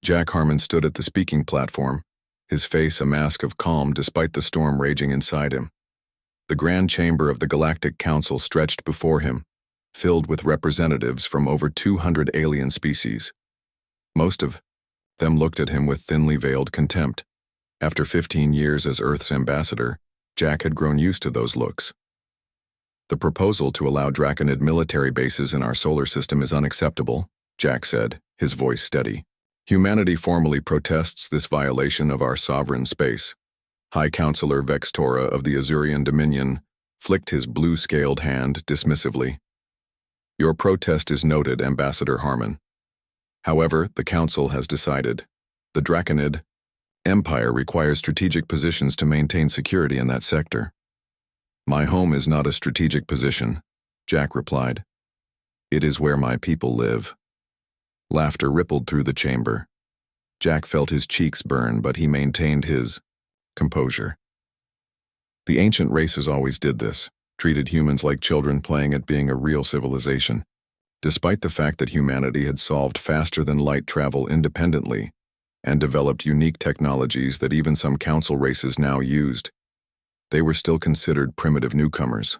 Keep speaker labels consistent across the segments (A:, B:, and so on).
A: Jack Harmon stood at the speaking platform, his face a mask of calm despite the storm raging inside him. The grand chamber of the Galactic Council stretched before him, filled with representatives from over 200 alien species. Most of them looked at him with thinly veiled contempt. After 15 years as Earth's ambassador, Jack had grown used to those looks. "The proposal to allow Draconid military bases in our solar system is unacceptable," Jack said, his voice steady. "Humanity formally protests this violation of our sovereign space." High Counselor Vextora of the Azurian Dominion flicked his blue-scaled hand dismissively. "Your protest is noted, Ambassador Harmon. However, the Council has decided. The Draconid Empire requires strategic positions to maintain security in that sector." "My home is not a strategic position," Jack replied. "It is where my people live." Laughter rippled through the chamber. Jack felt his cheeks burn, but he maintained his composure. The ancient races always did this, treated humans like children playing at being a real civilization. Despite the fact that humanity had solved faster-than-light travel independently and developed unique technologies that even some council races now used, they were still considered primitive newcomers.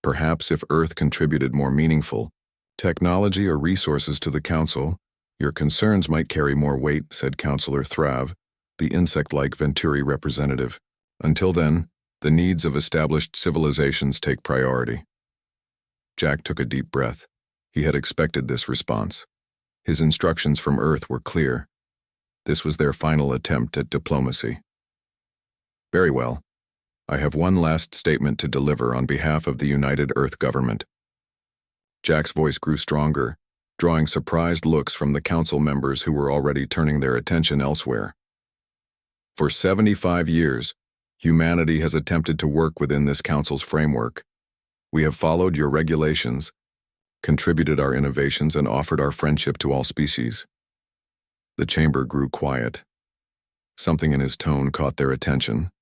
A: Perhaps if Earth contributed more meaningful technology or resources to the Council, your concerns might carry more weight, said Counselor Thrav, the insect-like Venturi representative. Until then, the needs of established civilizations take priority. Jack took a deep breath. He had expected this response. His instructions from Earth were clear. This was their final attempt at diplomacy. "Very well. I have one last statement to deliver on behalf of the United Earth Government." Jack's voice grew stronger, drawing surprised looks from the council members who were already turning their attention elsewhere. "For 75 years, humanity has attempted to work within this council's framework. We have followed your regulations, contributed our innovations, and offered our friendship to all species." The chamber grew quiet. Something in his tone caught their attention.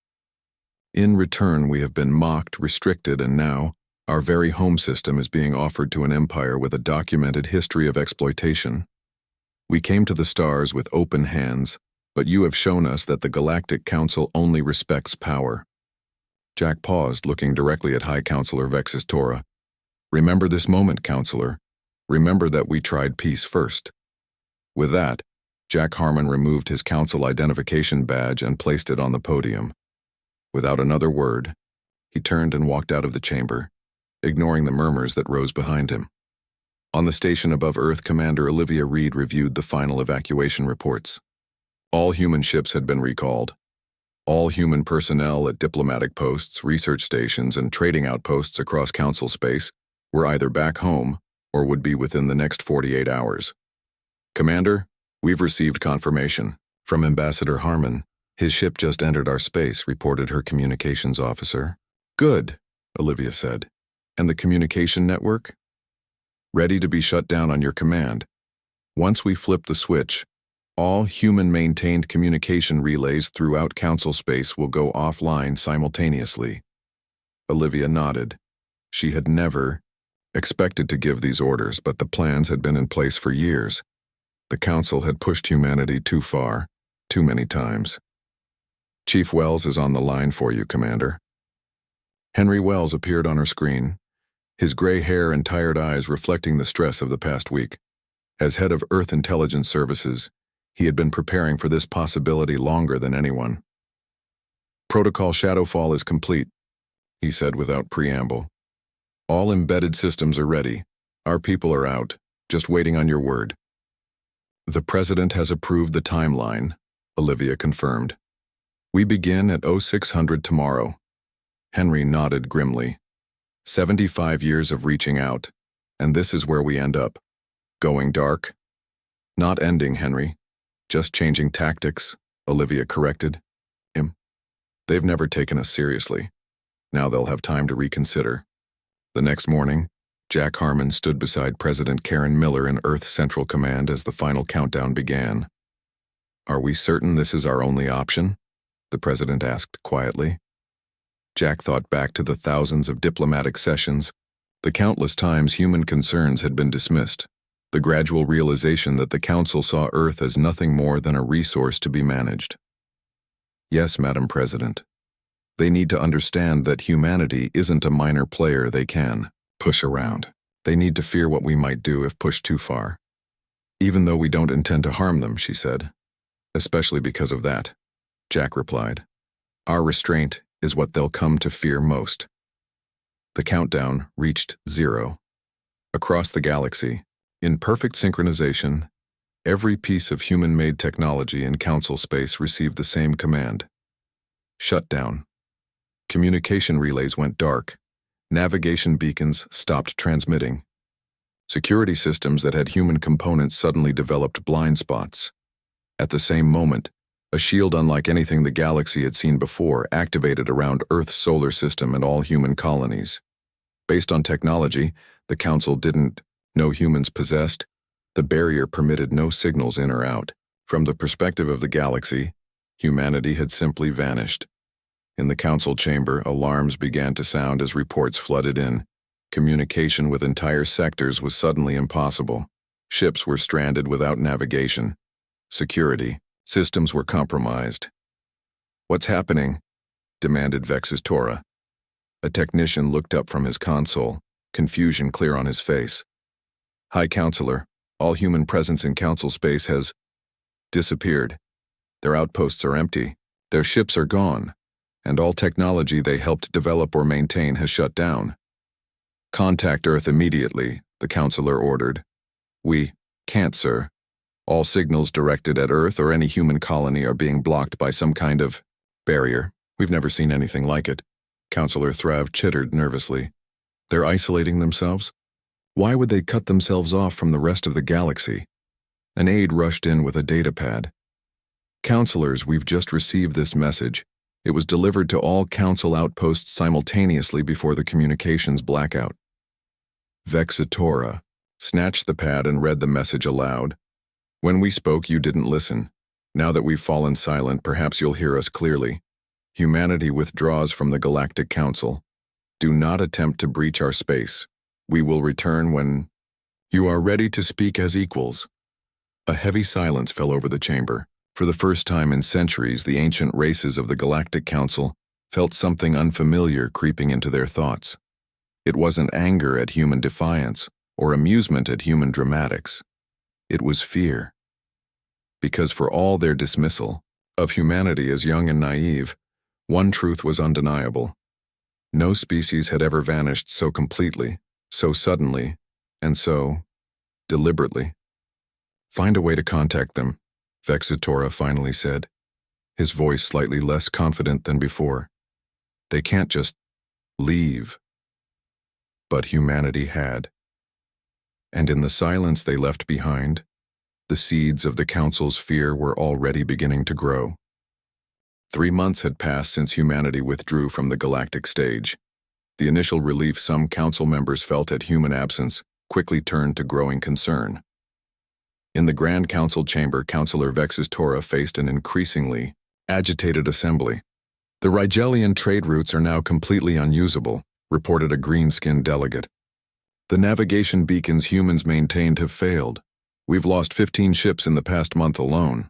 A: "In return, we have been mocked, restricted, and now, our very home system is being offered to an empire with a documented history of exploitation. We came to the stars with open hands, but you have shown us that the Galactic Council only respects power." Jack paused, looking directly at High Counselor Vextora. "Remember this moment, Counselor. Remember that we tried peace first." With that, Jack Harmon removed his council identification badge and placed it on the podium. Without another word, he turned and walked out of the chamber, ignoring the murmurs that rose behind him. On the station above Earth, Commander Olivia Reed reviewed the final evacuation reports. All human ships had been recalled. All human personnel at diplomatic posts, research stations, and trading outposts across Council space were either back home or would be within the next 48 hours. "Commander, we've received confirmation from Ambassador Harmon. His ship just entered our space," reported her communications officer. "Good," Olivia said. "And the communication network?" "Ready to be shut down on your command. Once we flip the switch, all human-maintained communication relays throughout Council space will go offline simultaneously." Olivia nodded. She had never expected to give these orders, but the plans had been in place for years. The Council had pushed humanity too far, too many times. "Chief Wells is on the line for you, Commander." Henry Wells appeared on her screen, his gray hair and tired eyes reflecting the stress of the past week. As head of Earth Intelligence Services, he had been preparing for this possibility longer than anyone. "Protocol Shadowfall is complete," he said without preamble. "All embedded systems are ready. Our people are out, just waiting on your word." "The President has approved the timeline," Olivia confirmed. "We begin at 0600 tomorrow." Henry nodded grimly. 75 years of reaching out, and this is where we end up. Going dark? "Not ending, Henry. Just changing tactics," Olivia corrected him. "They've never taken us seriously. Now they'll have time to reconsider." The next morning, Jack Harmon stood beside President Karen Miller in Earth Central Command as the final countdown began. "Are we certain this is our only option?" the President asked quietly. Jack thought back to the thousands of diplomatic sessions, the countless times human concerns had been dismissed, the gradual realization that the Council saw Earth as nothing more than a resource to be managed. Yes, Madam President. They need to understand that humanity isn't a minor player they can push around. They need to fear what we might do if pushed too far. Even though we don't intend to harm them, she said. Especially because of that, Jack replied. Our restraint is what they'll come to fear most. The countdown reached 0. Across the galaxy, in perfect synchronization, every piece of human-made technology in Council space received the same command. Shut down. Communication relays went dark. Navigation beacons stopped transmitting. Security systems that had human components suddenly developed blind spots. At the same moment, a shield unlike anything the galaxy had seen before activated around Earth's solar system and all human colonies. Based on technology the Council didn't know humans possessed, the barrier permitted no signals in or out. From the perspective of the galaxy, humanity had simply vanished. In the Council chamber, alarms began to sound as reports flooded in. Communication with entire sectors was suddenly impossible. Ships were stranded without navigation. Security systems were compromised. What's happening? Demanded Vex's Torah. A technician looked up from his console, confusion clear on his face. High Counselor, all human presence in Council space has disappeared. Their outposts are empty. Their ships are gone. And all technology they helped develop or maintain has shut down. Contact Earth immediately, the Counselor ordered. We can't, sir. All signals directed at Earth or any human colony are being blocked by some kind of barrier. We've never seen anything like it. Counselor Thrav chittered nervously. They're isolating themselves? Why would they cut themselves off from the rest of the galaxy? An aide rushed in with a data pad. Counselors, we've just received this message. It was delivered to all Council outposts simultaneously before the communications blackout. Vexatora snatched the pad and read the message aloud. When we spoke, you didn't listen. Now that we've fallen silent, perhaps you'll hear us clearly. Humanity withdraws from the Galactic Council. Do not attempt to breach our space. We will return when you are ready to speak as equals. A heavy silence fell over the chamber. For the first time in centuries, the ancient races of the Galactic Council felt something unfamiliar creeping into their thoughts. It wasn't anger at human defiance or amusement at human dramatics. It was fear. Because for all their dismissal of humanity as young and naive, one truth was undeniable. No species had ever vanished so completely, so suddenly, and so deliberately. Find a way to contact them, Vexatora finally said, his voice slightly less confident than before. They can't just leave. But humanity had. And in the silence they left behind, the seeds of the Council's fear were already beginning to grow. 3 months had passed since humanity withdrew from the galactic stage. The initial relief some Council members felt at human absence quickly turned to growing concern. In the Grand Council chamber, Counselor Vex's Torah faced an increasingly agitated assembly. The Rigelian trade routes are now completely unusable, reported a green-skinned delegate. The navigation beacons humans maintained have failed. We've lost 15 ships in the past month alone.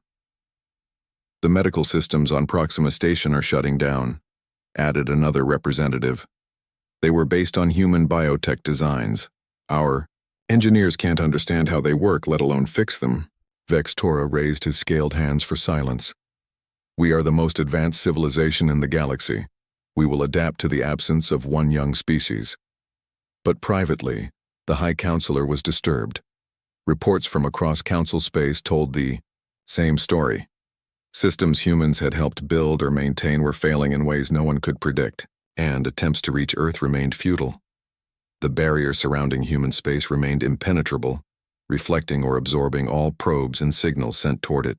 A: The medical systems on Proxima Station are shutting down, added another representative. They were based on human biotech designs. Our engineers can't understand how they work, let alone fix them. Vex Torah raised his scaled hands for silence. We are the most advanced civilization in the galaxy. We will adapt to the absence of one young species. But privately, the High Counselor was disturbed. Reports from across Council space told the same story. Systems humans had helped build or maintain were failing in ways no one could predict, and attempts to reach Earth remained futile. The barrier surrounding human space remained impenetrable, reflecting or absorbing all probes and signals sent toward it.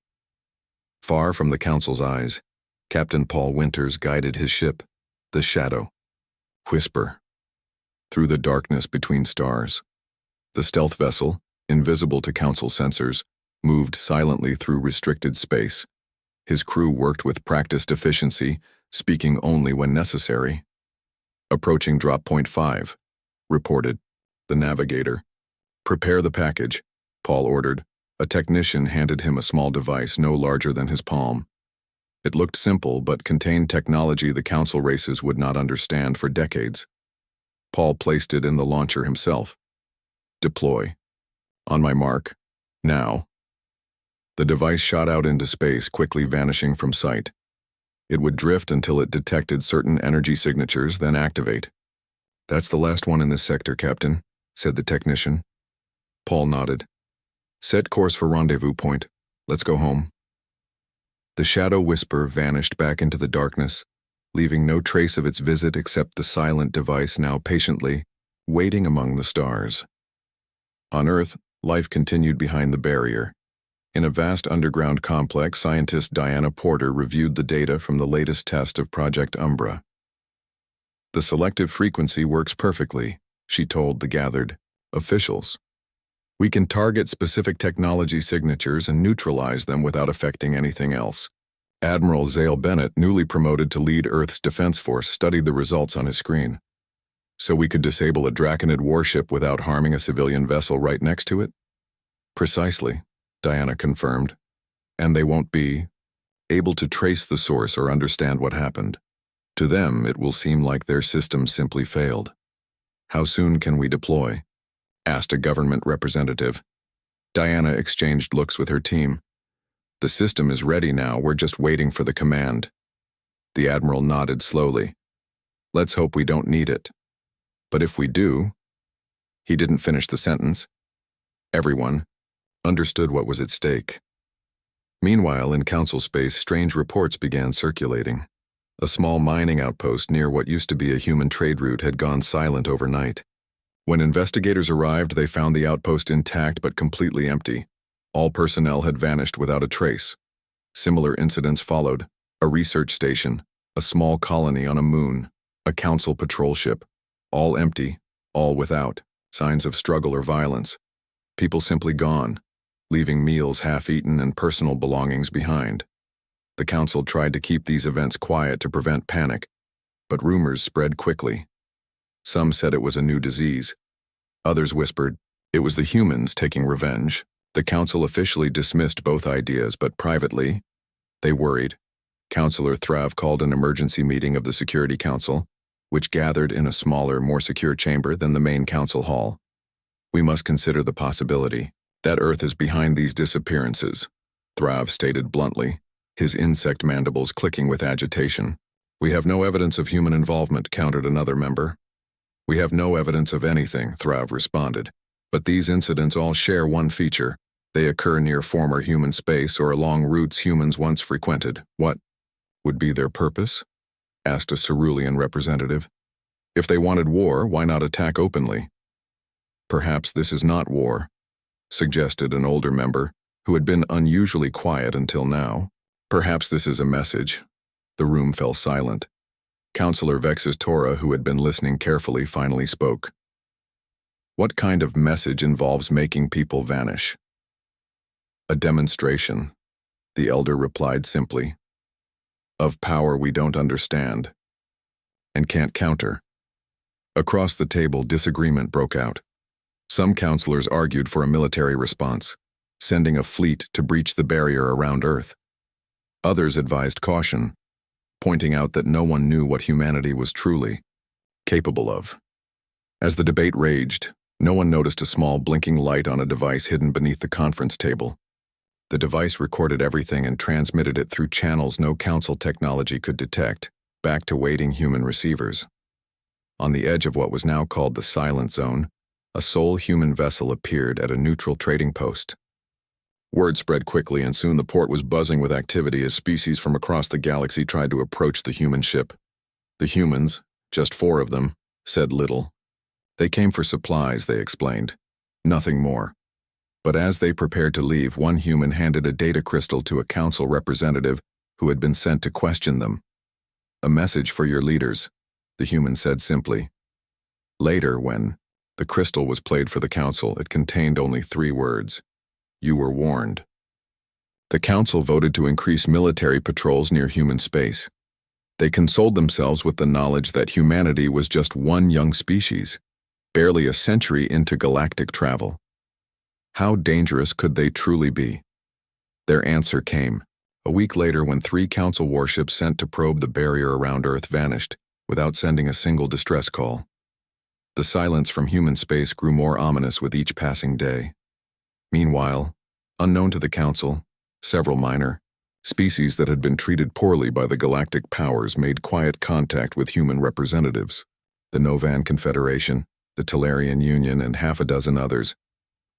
A: Far from the Council's eyes, Captain Paul Winters guided his ship, the Shadow. Whisper. Through the darkness between stars. The stealth vessel, invisible to Council sensors, moved silently through restricted space. His crew worked with practiced efficiency, speaking only when necessary. Approaching drop point 5. Reported the navigator. Prepare the package. Paul ordered. A technician handed him a small device no larger than his palm. It looked simple but contained technology the council races would not understand for decades. Paul placed it in the launcher himself. Deploy. On my mark. Now. The device shot out into space, quickly vanishing from sight. It would drift until it detected certain energy signatures, then activate. "That's the last one in this sector, Captain," said the technician. Paul nodded. "Set course for rendezvous point. Let's go home." The shadow whisper vanished back into the darkness, leaving no trace of its visit except the silent device now patiently waiting among the stars. On Earth, life continued behind the barrier. In a vast underground complex, scientist Diana Porter reviewed the data from the latest test of Project Umbra. "The selective frequency works perfectly," she told the gathered officials. "We can target specific technology signatures and neutralize them without affecting anything else." Admiral Zale Bennett, newly promoted to lead Earth's Defense Force, studied the results on his screen. "So we could disable a Draconid warship without harming a civilian vessel right next to it?" "Precisely," Diana confirmed. "And they won't be able to trace the source or understand what happened. To them, it will seem like their system simply failed." "How soon can we deploy?" asked a government representative. Diana exchanged looks with her team. "The system is ready now, we're just waiting for the command." The admiral nodded slowly. "Let's hope we don't need it. But if we do..." He didn't finish the sentence. Everyone understood what was at stake. Meanwhile, in council space, strange reports began circulating. A small mining outpost near what used to be a human trade route had gone silent overnight. When investigators arrived, they found the outpost intact but completely empty. All personnel had vanished without a trace. Similar incidents followed: a research station, a small colony on a moon, a council patrol ship. All empty, all without signs of struggle or violence. People simply gone, leaving meals half-eaten and personal belongings behind. The council tried to keep these events quiet to prevent panic, but rumors spread quickly. Some said it was a new disease. Others whispered it was the humans taking revenge. The council officially dismissed both ideas, but privately, they worried. Councillor Thrav called an emergency meeting of the Security Council, which gathered in a smaller, more secure chamber than the main council hall. "We must consider the possibility that Earth is behind these disappearances," Thrav stated bluntly, his insect mandibles clicking with agitation. "We have no evidence of human involvement," countered another member. "We have no evidence of anything," Thrav responded. "But these incidents all share one feature. They occur near former human space or along routes humans once frequented." "What would be their purpose?" asked a Cerulean representative. "If they wanted war, why not attack openly?" "Perhaps this is not war," suggested an older member, who had been unusually quiet until now. "Perhaps this is a message." The room fell silent. Councillor Vexus Tora, who had been listening carefully, finally spoke. "What kind of message involves making people vanish?" "A demonstration," the elder replied simply, "of power we don't understand and can't counter." Across the table, disagreement broke out. Some councillors argued for a military response, sending a fleet to breach the barrier around Earth. Others advised caution, pointing out that no one knew what humanity was truly capable of. As the debate raged, no one noticed a small blinking light on a device hidden beneath the conference table. The device recorded everything and transmitted it through channels no council technology could detect, back to waiting human receivers. On the edge of what was now called the Silent Zone, a sole human vessel appeared at a neutral trading post. Word spread quickly, and soon the port was buzzing with activity as species from across the galaxy tried to approach the human ship. The humans, just 4 of them, said little. They came for supplies, they explained. Nothing more. But as they prepared to leave, one human handed a data crystal to a council representative who had been sent to question them. "A message for your leaders," the human said simply. Later, when the crystal was played for the council, it contained only 3 words. "You were warned." The council voted to increase military patrols near human space. They consoled themselves with the knowledge that humanity was just one young species, barely a century into galactic travel. How dangerous could they truly be? Their answer came. A week later, when 3 Council warships sent to probe the barrier around Earth vanished, without sending a single distress call. The silence from human space grew more ominous with each passing day. Meanwhile, unknown to the Council, several minor species that had been treated poorly by the galactic powers made quiet contact with human representatives. The Novan Confederation, the Tellarian Union, and half a dozen others,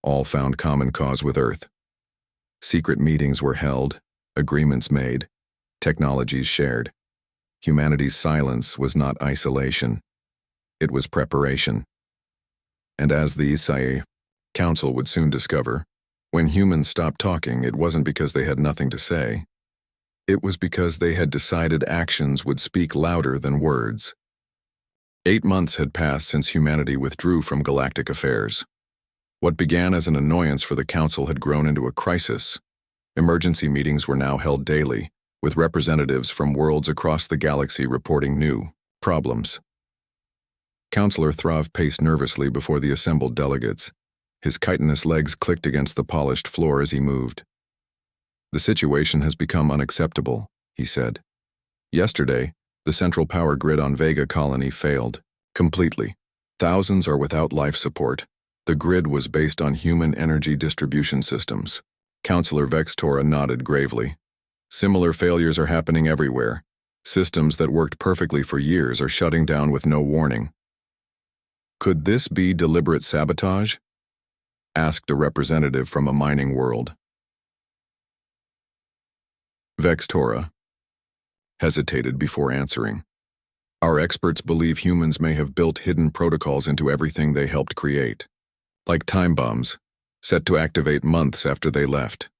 A: all found common cause with Earth. Secret meetings were held, agreements made, technologies shared. Humanity's silence was not isolation. It was preparation. And as the Sci-Fi Council would soon discover, when humans stopped talking, it wasn't because they had nothing to say. It was because they had decided actions would speak louder than words. 8 months had passed since humanity withdrew from galactic affairs. What began as an annoyance for the Council had grown into a crisis. Emergency meetings were now held daily, with representatives from worlds across the galaxy reporting new problems. Counselor Thrav paced nervously before the assembled delegates. His chitinous legs clicked against the polished floor as he moved. "The situation has become unacceptable," he said. "Yesterday, the central power grid on Vega Colony failed. Completely. Thousands are without life support. The grid was based on human energy distribution systems." Counselor Vextora nodded gravely. "Similar failures are happening everywhere. Systems that worked perfectly for years are shutting down with no warning." "Could this be deliberate sabotage?" asked a representative from a mining world. Vextora hesitated before answering. "Our experts believe humans may have built hidden protocols into everything they helped create, like time bombs, set to activate months after they left."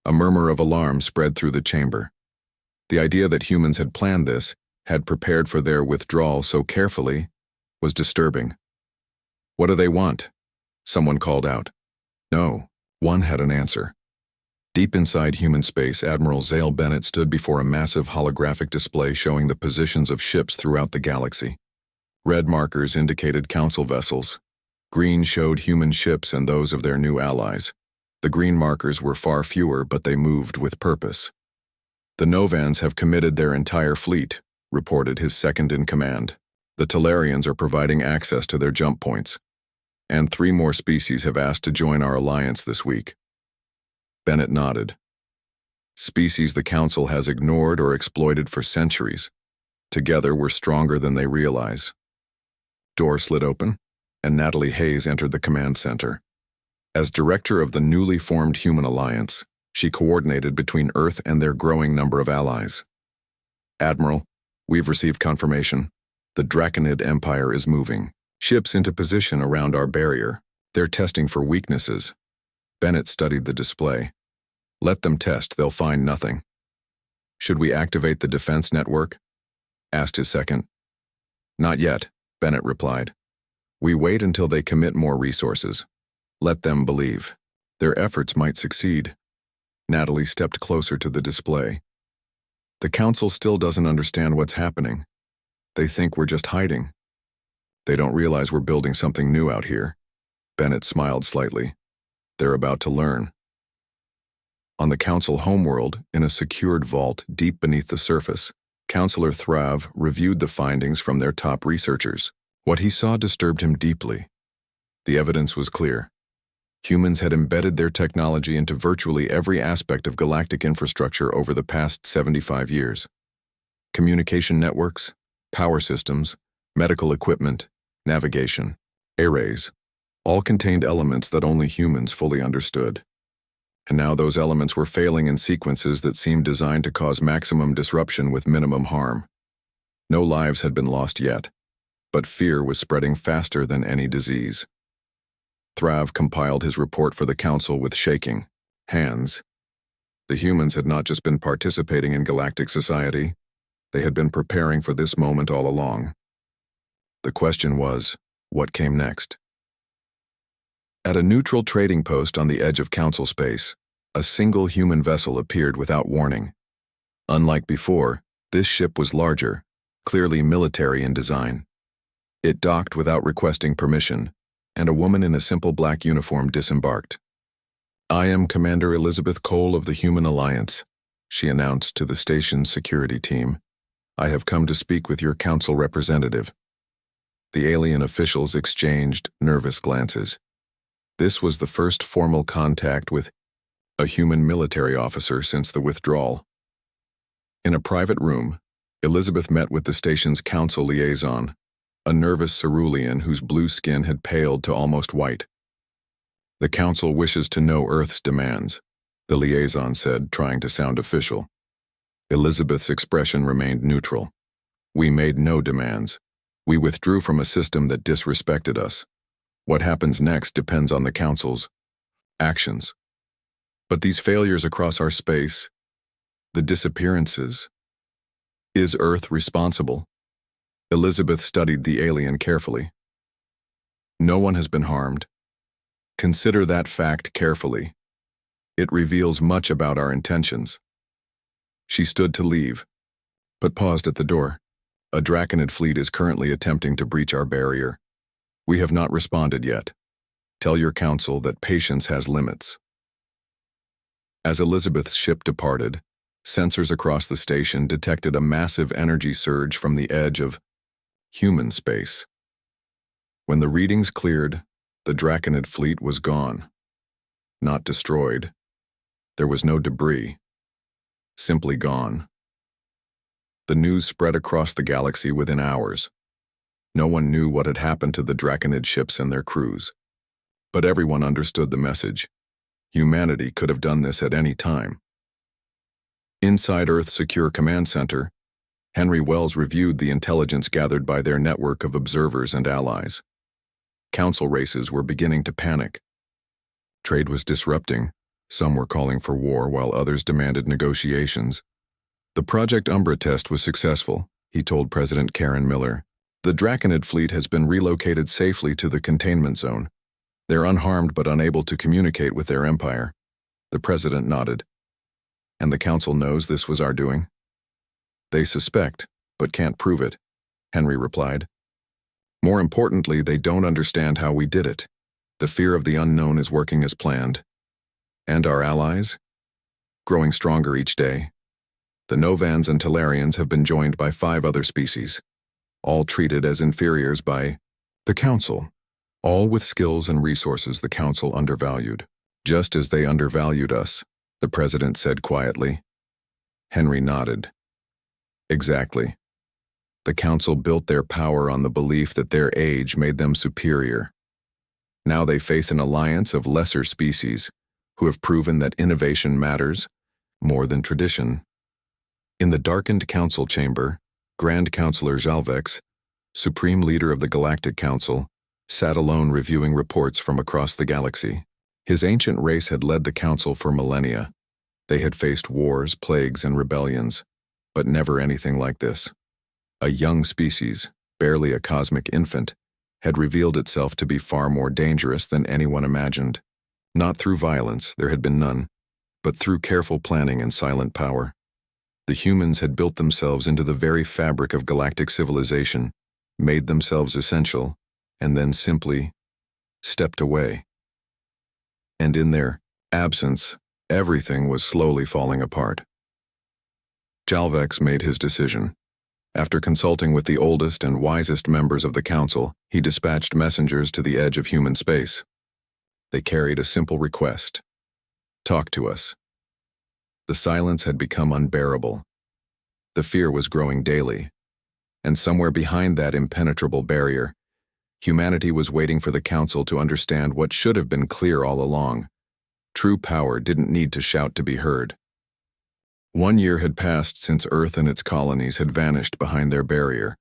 A: A murmur of alarm spread through the chamber. The idea that humans had planned this, had prepared for their withdrawal so carefully, was disturbing. "What do they want?" someone called out. No one had an answer. Deep inside human space, Admiral Zale Bennett stood before a massive holographic display showing the positions of ships throughout the galaxy. Red markers indicated Council vessels. Green showed human ships and those of their new allies. The green markers were far fewer, but they moved with purpose. "The Novans have committed their entire fleet," reported his second-in-command. "The Tellarians are providing access to their jump points. And 3 more species have asked to join our alliance this week." Bennett nodded. "Species the Council has ignored or exploited for centuries. Together we're stronger than they realize." Door slid open, and Natalie Hayes entered the command center. As director of the newly formed Human Alliance, she coordinated between Earth and their growing number of allies. "Admiral, we've received confirmation. The Draconid Empire is moving ships into position around our barrier. They're testing for weaknesses." Bennett studied the display. "Let them test, they'll find nothing." "Should we activate the defense network?" asked his second. "Not yet," Bennett replied. "We wait until they commit more resources. Let them believe. Their efforts might succeed." Natalie stepped closer to the display. "The Council still doesn't understand what's happening. They think we're just hiding. They don't realize we're building something new out here." Bennett smiled slightly. "They're about to learn." On the Council homeworld, in a secured vault deep beneath the surface, Counselor Thrav reviewed the findings from their top researchers. What he saw disturbed him deeply. The evidence was clear. Humans had embedded their technology into virtually every aspect of galactic infrastructure over the past 75 years. Communication networks, power systems, medical equipment, navigation, arrays, all contained elements that only humans fully understood. And now those elements were failing in sequences that seemed designed to cause maximum disruption with minimum harm. No lives had been lost yet, but fear was spreading faster than any disease. Thrav compiled his report for the Council with shaking hands. The humans had not just been participating in galactic society, they had been preparing for this moment all along. The question was, what came next? At a neutral trading post on the edge of Council space, a single human vessel appeared without warning. Unlike before, this ship was larger, clearly military in design. It docked without requesting permission, and a woman in a simple black uniform disembarked. I am Commander Elizabeth Cole of the Human Alliance, she announced to the station's security team. I have come to speak with your council representative. The alien officials exchanged nervous glances. This was the first formal contact with a human military officer since the withdrawal. In a private room, Elizabeth met with the station's council liaison, a nervous cerulean whose blue skin had paled to almost white. The council wishes to know Earth's demands, the liaison said, trying to sound official. Elizabeth's expression remained neutral. We made no demands. We withdrew from a system that disrespected us. What happens next depends on the council's actions. But these failures across our space, the disappearances, is Earth responsible? Elizabeth studied the alien carefully. No one has been harmed. Consider that fact carefully. It reveals much about our intentions. She stood to leave, but paused at the door. A Draconid fleet is currently attempting to breach our barrier. We have not responded yet. Tell your council that patience has limits. As Elizabeth's ship departed, sensors across the station detected a massive energy surge from the edge of human space. When the readings cleared, the Draconid fleet was gone. Not destroyed. There was no debris. Simply gone. The news spread across the galaxy within hours. No one knew what had happened to the Draconid ships and their crews. But everyone understood the message. Humanity could have done this at any time. Inside Earth's Secure Command Center, Henry Wells reviewed the intelligence gathered by their network of observers and allies. Council races were beginning to panic. Trade was disrupting. Some were calling for war while others demanded negotiations. The Project Umbra test was successful, he told President Karen Miller. The Draconid fleet has been relocated safely to the containment zone. They're unharmed but unable to communicate with their empire. The president nodded. And the council knows this was our doing? They suspect, but can't prove it, Henry replied. More importantly, they don't understand how we did it. The fear of the unknown is working as planned. And our allies? Growing stronger each day. The Novans and Talarians have been joined by 5 other species, all treated as inferiors by the Council, all with skills and resources the Council undervalued, just as they undervalued us, the President said quietly. Henry nodded. Exactly. The Council built their power on the belief that their age made them superior. Now they face an alliance of lesser species who have proven that innovation matters more than tradition. In the darkened council chamber, Grand Counselor Jalvex, supreme leader of the Galactic Council, sat alone reviewing reports from across the galaxy. His ancient race had led the council for millennia. They had faced wars, plagues, and rebellions, but never anything like this. A young species, barely a cosmic infant, had revealed itself to be far more dangerous than anyone imagined. Not through violence, there had been none, but through careful planning and silent power. The humans had built themselves into the very fabric of galactic civilization, made themselves essential, and then simply stepped away. And in their absence, everything was slowly falling apart. Jalvex made his decision. After consulting with the oldest and wisest members of the council, he dispatched messengers to the edge of human space. They carried a simple request. Talk to us. The silence had become unbearable. The fear was growing daily. And somewhere behind that impenetrable barrier, humanity was waiting for the council to understand what should have been clear all along. True power didn't need to shout to be heard. 1 year had passed since Earth and its colonies had vanished behind their barrier.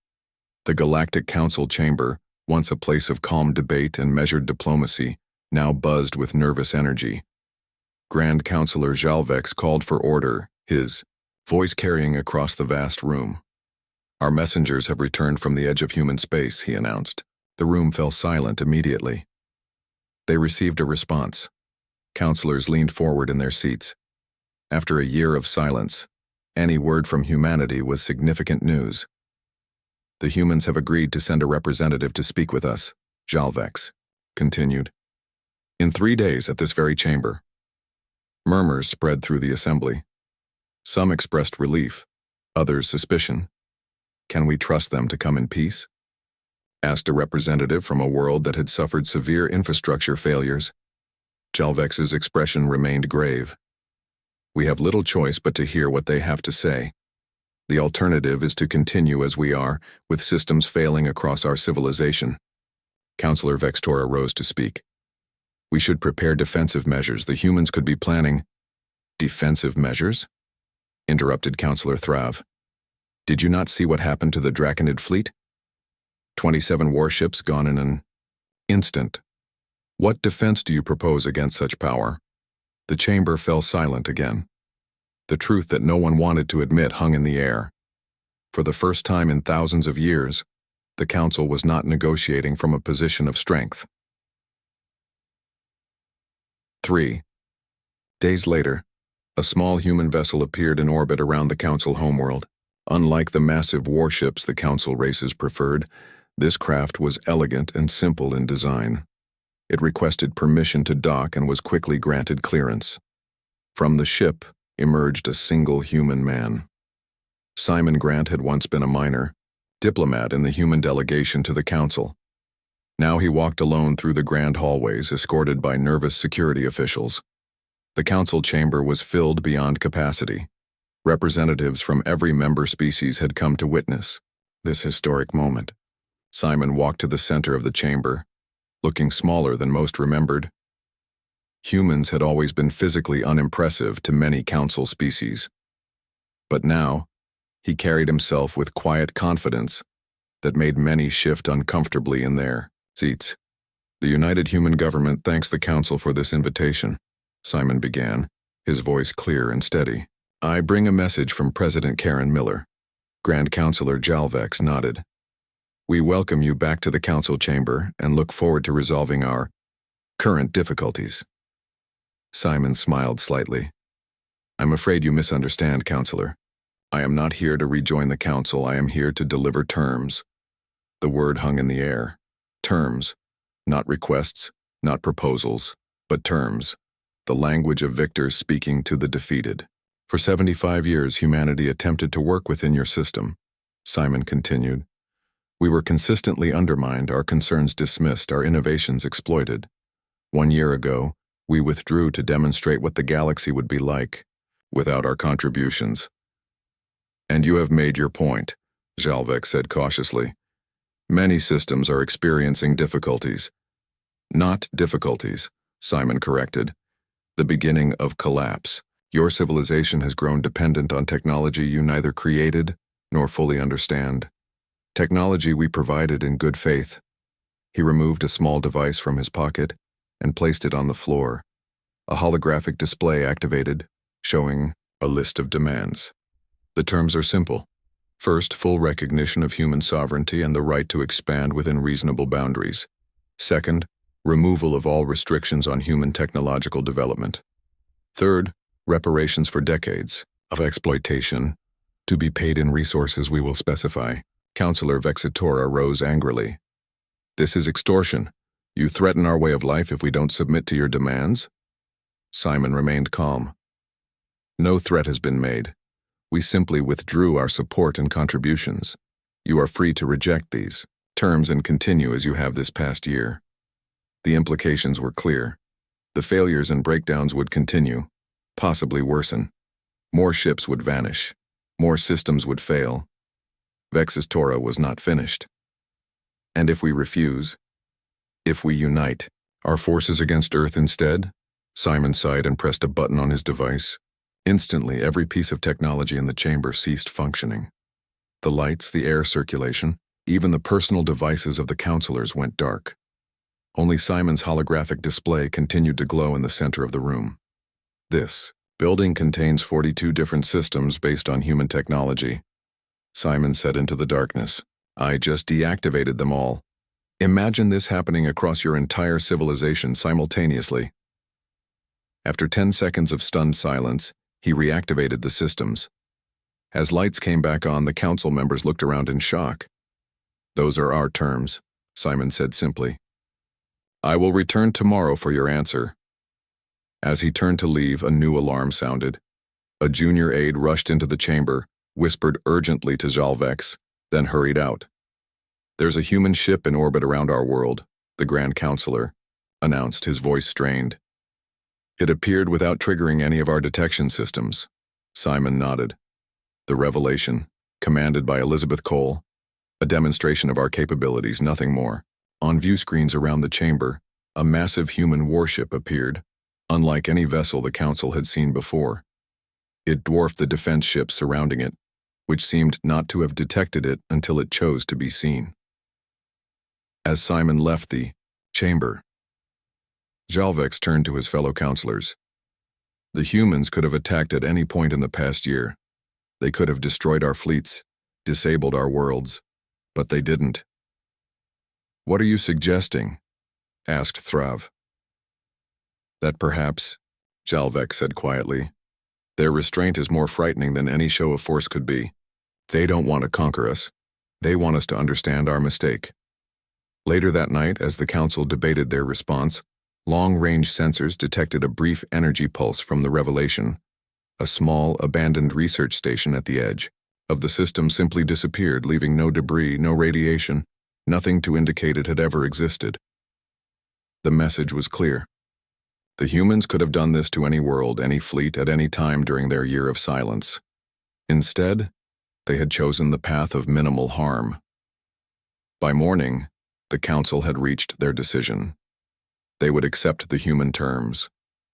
A: The Galactic Council chamber, once a place of calm debate and measured diplomacy, now buzzed with nervous energy. Grand Counselor Jalvex called for order, his voice carrying across the vast room. Our messengers have returned from the edge of human space, he announced. The room fell silent immediately. They received a response. Counselors leaned forward in their seats. After a year of silence, any word from humanity was significant news. The humans have agreed to send a representative to speak with us, Jalvex continued. In 3 days at this very chamber. Murmurs spread through the assembly. Some expressed relief, others suspicion. Can we trust them to come in peace? Asked a representative from a world that had suffered severe infrastructure failures. Jalvex's expression remained grave. We have little choice but to hear what they have to say. The alternative is to continue as we are, with systems failing across our civilization. Counselor Vextora rose to speak. We should prepare defensive measures. The humans could be planning. Defensive measures? Interrupted Counselor Thrav. Did you not see what happened to the Draconid fleet? 27 warships gone in an instant. What defense do you propose against such power? The chamber fell silent again. The truth that no one wanted to admit hung in the air. For the first time in thousands of years, the Council was not negotiating from a position of strength. 3. Days later, a small human vessel appeared in orbit around the Council homeworld. Unlike the massive warships the Council races preferred, this craft was elegant and simple in design. It requested permission to dock and was quickly granted clearance. From the ship emerged a single human man. Simon Grant had once been a minor, diplomat in the human delegation to the Council. Now he walked alone through the grand hallways, escorted by nervous security officials. The Council chamber was filled beyond capacity. Representatives from every member species had come to witness this historic moment. Simon walked to the center of the chamber, looking smaller than most remembered. Humans had always been physically unimpressive to many Council species. But now, he carried himself with quiet confidence that made many shift uncomfortably in their seats. The United Human Government thanks the Council for this invitation, Simon began, his voice clear and steady. I bring a message from President Karen Miller. Grand Counselor Jalvex nodded. We welcome you back to the Council chamber and look forward to resolving our current difficulties. Simon smiled slightly. I'm afraid you misunderstand, Counselor. I am not here to rejoin the Council. I am here to deliver terms. The word hung in the air. Terms. Not requests, not proposals, but terms. The language of victors speaking to the defeated. For 75 years, humanity attempted to work within your system, Simon continued. We were consistently undermined, our concerns dismissed, our innovations exploited. 1 year ago, we withdrew to demonstrate what the galaxy would be like without our contributions. And you have made your point, Jalvex said cautiously. Many systems are experiencing difficulties. Not difficulties, Simon corrected. The beginning of collapse. Your civilization has grown dependent on technology you neither created nor fully understand. Technology we provided in good faith. He removed a small device from his pocket and placed it on the floor. A holographic display activated, showing a list of demands. The terms are simple. First, full recognition of human sovereignty and the right to expand within reasonable boundaries. Second, removal of all restrictions on human technological development. Third, reparations for decades of exploitation, to be paid in resources we will specify. Counselor Vexatora rose angrily. This is extortion. You threaten our way of life if we don't submit to your demands? Simon remained calm. No threat has been made. We simply withdrew our support and contributions. You are free to reject these terms and continue as you have this past year. The implications were clear. The failures and breakdowns would continue, possibly worsen. More ships would vanish. More systems would fail. Vex's Torah was not finished. And if we refuse, if we unite our forces against Earth instead? Simon sighed and pressed a button on his device. Instantly, every piece of technology in the chamber ceased functioning. The lights, the air circulation, even the personal devices of the counselors went dark. Only Simon's holographic display continued to glow in the center of the room. This building contains 42 different systems based on human technology. Simon said into the darkness. I just deactivated them all. Imagine this happening across your entire civilization simultaneously. After 10 seconds of stunned silence, he reactivated the systems. As lights came back on, the council members looked around in shock. Those are our terms, Simon said simply. I will return tomorrow for your answer. As he turned to leave, a new alarm sounded. A junior aide rushed into the chamber, whispered urgently to Jalvex, then hurried out. "There's a human ship in orbit around our world," the Grand Counselor announced, his voice strained. "It appeared without triggering any of our detection systems." Simon nodded. "The revelation, commanded by Elizabeth Cole, a demonstration of our capabilities, nothing more." On view screens around the chamber, a massive human warship appeared, unlike any vessel the Council had seen before. It dwarfed the defense ships surrounding it, which seemed not to have detected it until it chose to be seen. As Simon left the chamber, Jalvex turned to his fellow counselors. "The humans could have attacked at any point in the past year. They could have destroyed our fleets, disabled our worlds, but they didn't." "What are you suggesting?" asked Thrav. "That perhaps," Jalvex said quietly, "their restraint is more frightening than any show of force could be. They don't want to conquer us. They want us to understand our mistake." Later that night, as the Council debated their response, long-range sensors detected a brief energy pulse from the revelation. A small, abandoned research station at the edge of the system simply disappeared, leaving no debris, no radiation, nothing to indicate it had ever existed. The message was clear. The humans could have done this to any world, any fleet, at any time during their year of silence. Instead, they had chosen the path of minimal harm. By morning, the Council had reached their decision. They would accept the human terms,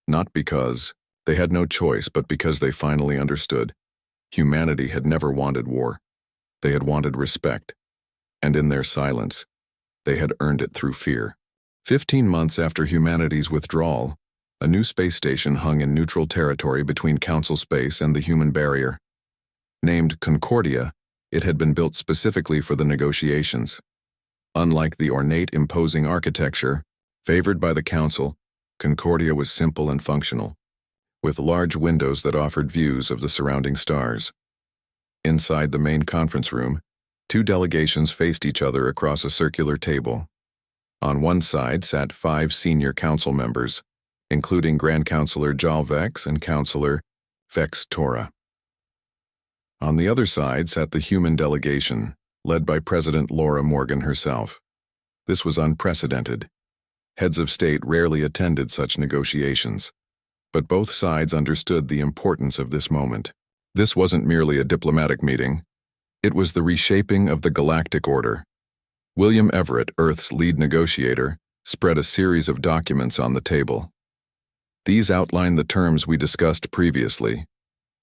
A: not because they had no choice, but because they finally understood. Humanity had never wanted war. They had wanted respect, and in their silence, they had earned it through fear. 15 months after humanity's withdrawal, a new space station hung in neutral territory between Council space and the human barrier. Named Concordia, it had been built specifically for the negotiations. Unlike the ornate, imposing architecture favored by the Council, Concordia was simple and functional, with large windows that offered views of the surrounding stars. Inside the main conference room, two delegations faced each other across a circular table. On one side sat 5 senior Council members, including Grand Counselor Jalvex and Counselor Vex Tora. On the other side sat the human delegation, led by President Laura Morgan herself. This was unprecedented. Heads of state rarely attended such negotiations, but both sides understood the importance of this moment. This wasn't merely a diplomatic meeting. It was the reshaping of the galactic order. William Everett, Earth's lead negotiator, spread a series of documents on the table. "These outline the terms we discussed previously,"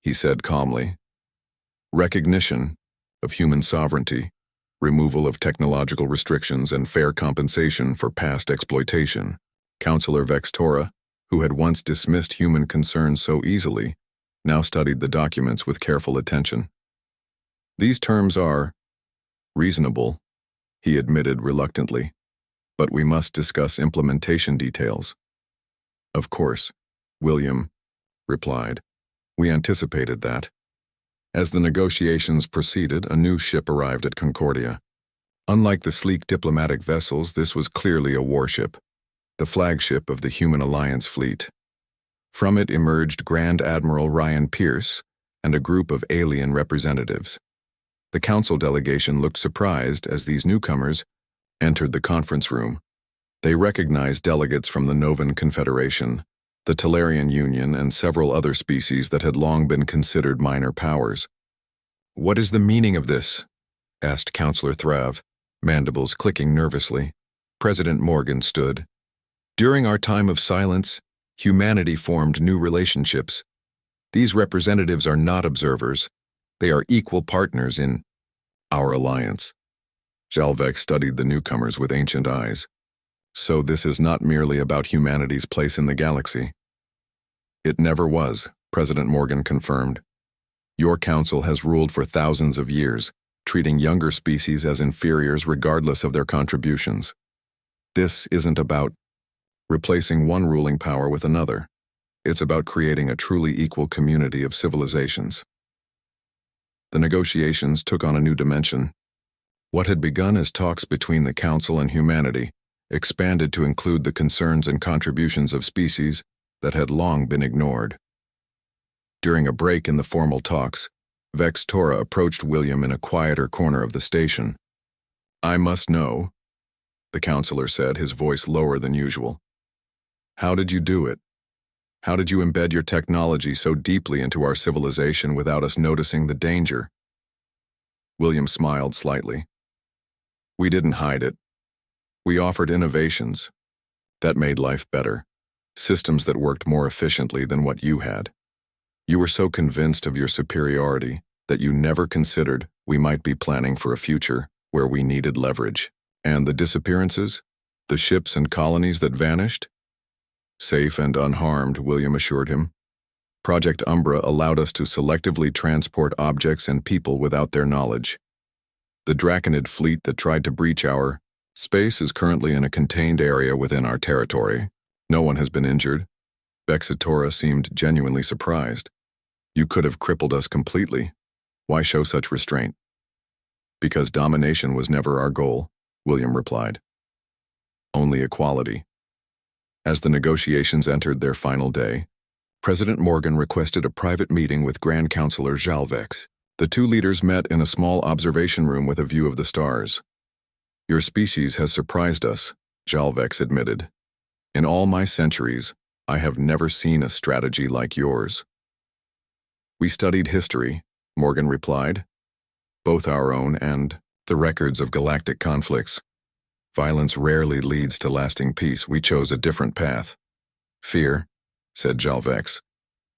A: he said calmly. "Recognition of human sovereignty, removal of technological restrictions, and fair compensation for past exploitation." Counselor Vex Tora, who had once dismissed human concerns so easily, now studied the documents with careful attention. "These terms are reasonable," he admitted reluctantly, "but we must discuss implementation details." "Of course," William replied. "We anticipated that." As the negotiations proceeded, a new ship arrived at Concordia. Unlike the sleek diplomatic vessels, this was clearly a warship, the flagship of the Human Alliance fleet. From it emerged Grand Admiral Ryan Pierce and a group of alien representatives. The Council delegation looked surprised as these newcomers entered the conference room. They recognized delegates from the Novan Confederation, the Talarian Union, and several other species that had long been considered minor powers. "What is the meaning of this?" asked Counselor Thrav, mandibles clicking nervously. President Morgan stood. "During our time of silence, humanity formed new relationships. These representatives are not observers. They are equal partners in our alliance." Jalvex studied the newcomers with ancient eyes. "So this is not merely about humanity's place in the galaxy." "It never was," President Morgan confirmed. "Your council has ruled for thousands of years, treating younger species as inferiors regardless of their contributions. This isn't about replacing one ruling power with another. It's about creating a truly equal community of civilizations." The negotiations took on a new dimension. What had begun as talks between the Council and humanity expanded to include the concerns and contributions of species that had long been ignored. During a break in the formal talks, Vex Tora approached William in a quieter corner of the station. "I must know," the counselor said, his voice lower than usual. "How did you do it? How did you embed your technology so deeply into our civilization without us noticing the danger?" William smiled slightly. "We didn't hide it. We offered innovations that made life better, systems that worked more efficiently than what you had. You were so convinced of your superiority that you never considered we might be planning for a future where we needed leverage. And the disappearances? The ships and colonies that vanished?" "Safe and unharmed," William assured him. "Project Umbra allowed us to selectively transport objects and people without their knowledge. The Draconid fleet that tried to breach our space is currently in a contained area within our territory. No one has been injured." Vex Tora seemed genuinely surprised. "You could have crippled us completely. Why show such restraint?" "Because domination was never our goal," William replied. "Only equality." As the negotiations entered their final day, President Morgan requested a private meeting with Grand Counselor Jalvex. The two leaders met in a small observation room with a view of the stars. "Your species has surprised us," Jalvex admitted. "In all my centuries, I have never seen a strategy like yours." "We studied history," Morgan replied, "both our own and the records of galactic conflicts. Violence rarely leads to lasting peace. We chose a different path." "Fear," said Jalvex.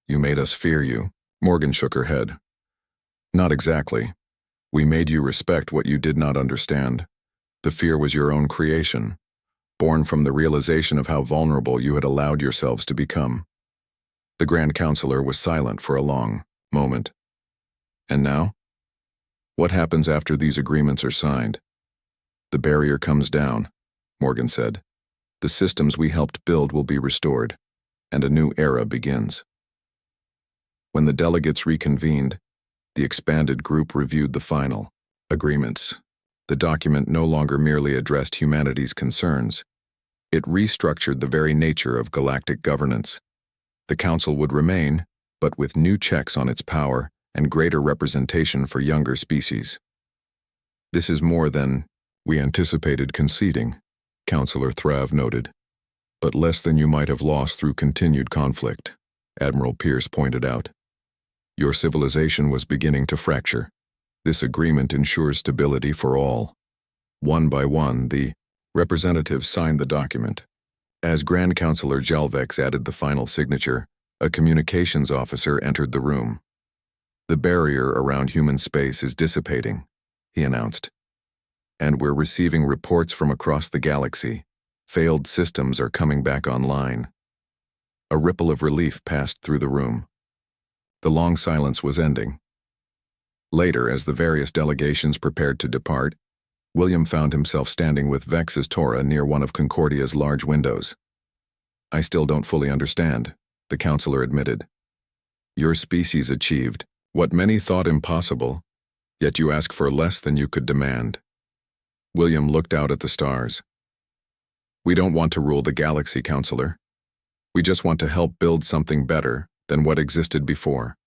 A: "You made us fear you." Morgan shook her head. "Not exactly. We made you respect what you did not understand. The fear was your own creation, born from the realization of how vulnerable you had allowed yourselves to become." The Grand Counselor was silent for a long moment. "And now? What happens after these agreements are signed?" "The barrier comes down," Morgan said. "The systems we helped build will be restored, and a new era begins." When the delegates reconvened, the expanded group reviewed the final agreements. The document no longer merely addressed humanity's concerns. It restructured the very nature of galactic governance. The Council would remain, but with new checks on its power and greater representation for younger species. "This is more than we anticipated conceding," Counselor Thrav noted. "But less than you might have lost through continued conflict," Admiral Pierce pointed out. "Your civilization was beginning to fracture. This agreement ensures stability for all." One by one, the representatives signed the document. As Grand Counselor Jalvex added the final signature, a communications officer entered the room. "The barrier around human space is dissipating," he announced. "And we're receiving reports from across the galaxy. Failed systems are coming back online." A ripple of relief passed through the room. The long silence was ending. Later, as the various delegations prepared to depart, William found himself standing with Vex Tora near one of Concordia's large windows. "I still don't fully understand," the counselor admitted. "Your species achieved what many thought impossible, yet you ask for less than you could demand." William looked out at the stars. "We don't want to rule the galaxy, Counselor. We just want to help build something better than what existed before.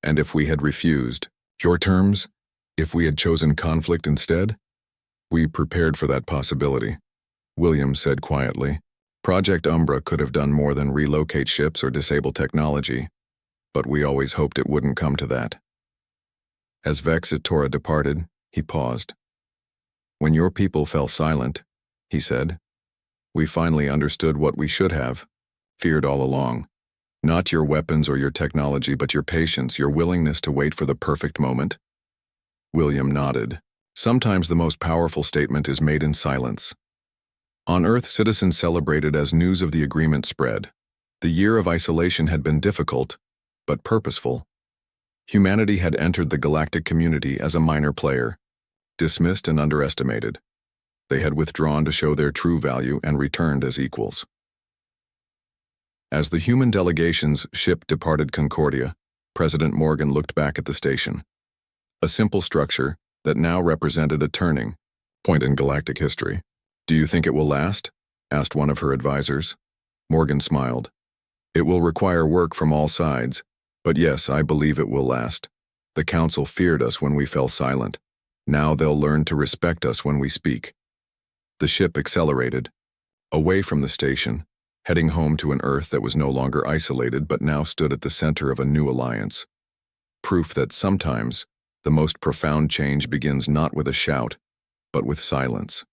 A: And if we had refused your terms, if we had chosen conflict instead, we prepared for that possibility," William said quietly. "Project Umbra could have done more than relocate ships or disable technology, but we always hoped it wouldn't come to that." As Vex Tora departed, he paused. "When your people fell silent," he said, "we finally understood what we should have feared all along. Not your weapons or your technology, but your patience, your willingness to wait for the perfect moment." William nodded. Sometimes the most powerful statement is made in silence. On Earth, citizens celebrated as news of the agreement spread. The year of isolation had been difficult, but purposeful. Humanity had entered the galactic community as a minor player, dismissed and underestimated. They had withdrawn to show their true value and returned as equals. As the human delegation's ship departed Concordia, President Morgan looked back at the station. A simple structure that now represented a turning point in galactic history. "Do you think it will last?" asked one of her advisors. Morgan smiled. It will require work from all sides, but yes, I believe it will last. The Council feared us when we fell silent. Now they'll learn to respect us when we speak. The ship accelerated, away from the station, heading home to an Earth that was no longer isolated but now stood at the center of a new alliance. Proof that sometimes the most profound change begins not with a shout, but with silence.